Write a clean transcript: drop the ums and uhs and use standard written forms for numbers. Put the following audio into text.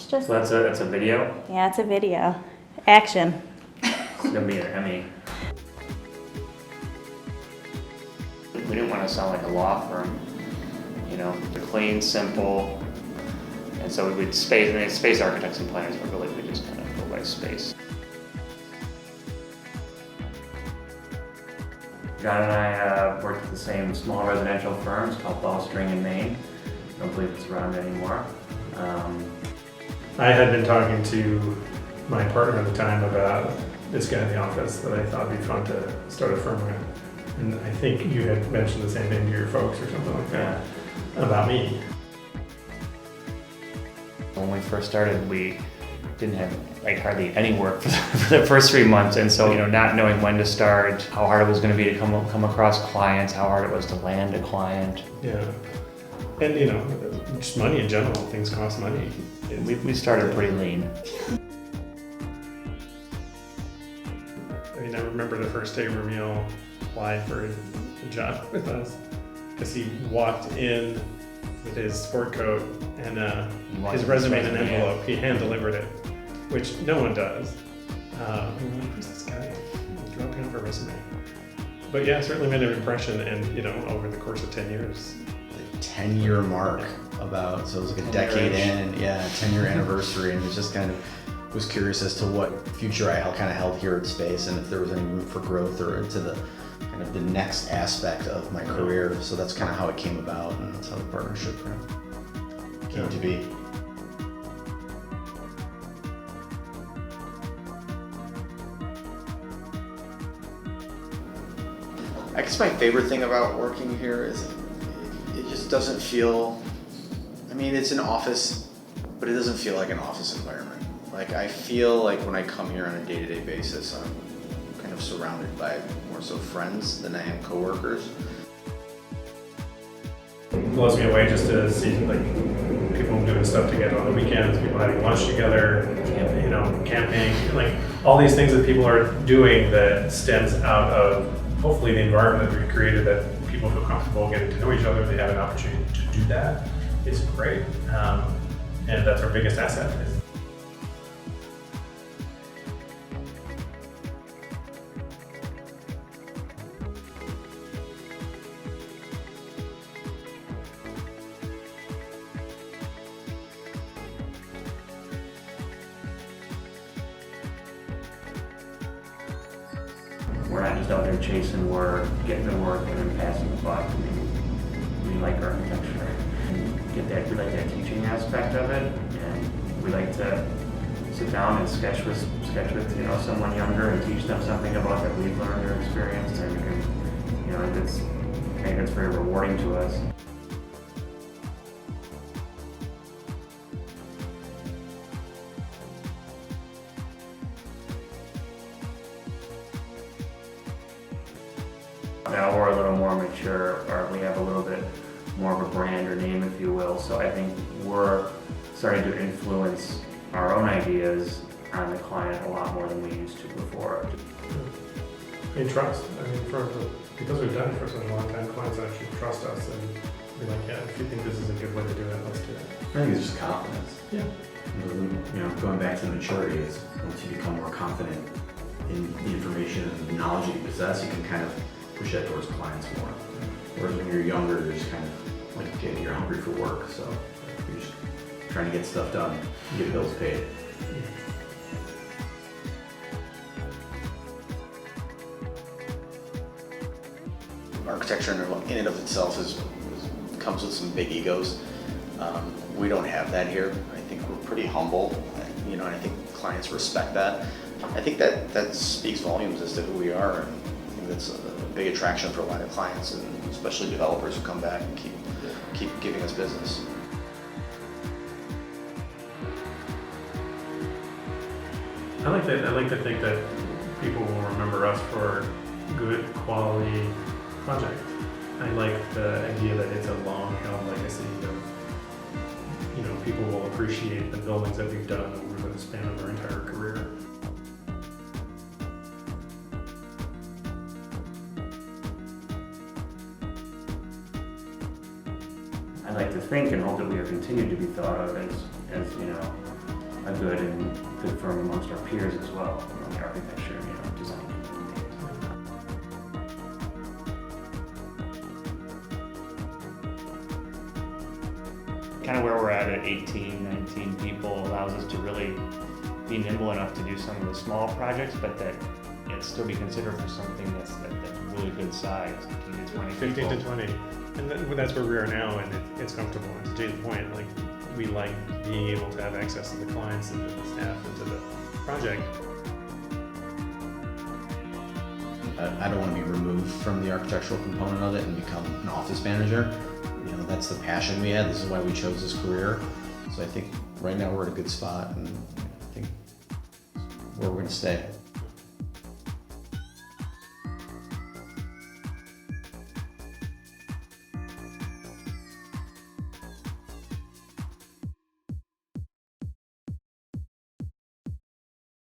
just, So that's a video? yeah, it's a video. Action. It's gonna be an Emmy. We didn't want to sound like a law firm, you know, they're clean, simple, and so space architects and planners, but really we just kind of go by space. John and I worked at the same small residential firm. It's called Ballstring in Maine. I don't believe it's around anymore. I had been talking to my partner at the time about this guy in the office that I thought would be fun to start a firm with. And I think you had mentioned the same thing to your folks or something like that about me. When we first started, we didn't have like hardly any work for the first 3 months, and so not knowing when to start, how hard it was going to be to come across clients, how hard it was to land a client. Yeah, and just money in general. Things cost money. We started pretty lean. I mean, I remember the first day Ramil applied for a job with us because he walked in with his sport coat and his resume in an envelope. He hand delivered it, which no one does. Who's this guy? Dropping off a resume. But yeah, certainly made an impression, and over the course of 10 years. The 10-year mark so it was like a decade in, and 10-year anniversary, and it was just kind of was curious as to what future I kind of held here at Space, and if there was any room for growth or into the kind of the next aspect of my career. So that's kind of how it came about, and that's how the partnership came to be. I guess my favorite thing about working here is it just doesn't feel, it's an office, but it doesn't feel like an office environment. Like I feel like when I come here on a day-to-day basis, I'm kind of surrounded by more so friends than I am coworkers. It blows me away just to see people doing stuff together on the weekends, people having lunch together, camping, like all these things that people are doing that stems out of hopefully the environment that we've created, that people feel comfortable getting to know each other. They have an opportunity to do that. It's great, and that's our biggest asset. We're not just out there chasing work, getting the work, and then passing the buck. We like architecture. We like that teaching aspect of it, and we like to sit down and sketch with someone younger and teach them something about that we've learned or experienced, and I think it's very rewarding to us. Now we're a little more mature, or we have a little bit more of a brand or name, if you will, so I think we're starting to influence our own ideas on the client a lot more than we used to before. Trust. Because we've done it for such a long time, clients actually trust us and be like, yeah, if you think this is a good way to do it, let's do it. I think it's just confidence. Yeah. Going back to maturity is once you become more confident in the information and the knowledge that you possess, you can kind of push that towards clients more. Whereas when you're younger, you're just kind of you're hungry for work, so you're just trying to get stuff done, get bills paid. Architecture in and of itself comes with some big egos. We don't have that here. I think we're pretty humble, and I think clients respect that. I think that speaks volumes as to who we are, and I think that's a big attraction for a lot of clients, and especially developers who come back and keep giving us business. I like to think that people will remember us for good quality project. I like the idea that it's a long-held legacy of, people will appreciate the buildings that we've done over the span of our entire career. I'd like to think and hope that we are continued to be thought of as a good and good firm amongst our peers as well, among the architecture, design community. Kind of where we're at 18, 19 people allows us to really be nimble enough to do some of the small projects, but that it still be considered for something that's really good size, 15 to 20 15 people. to 20. And that's where we are now, and it's comfortable. And to Jane's point, like, we like being able to have access to the clients and to the staff and to the project. I don't want to be removed from the architectural component of it and become an office manager. That's the passion we had. This is why we chose this career. So I think right now we're at a good spot, and I think where we're going to stay.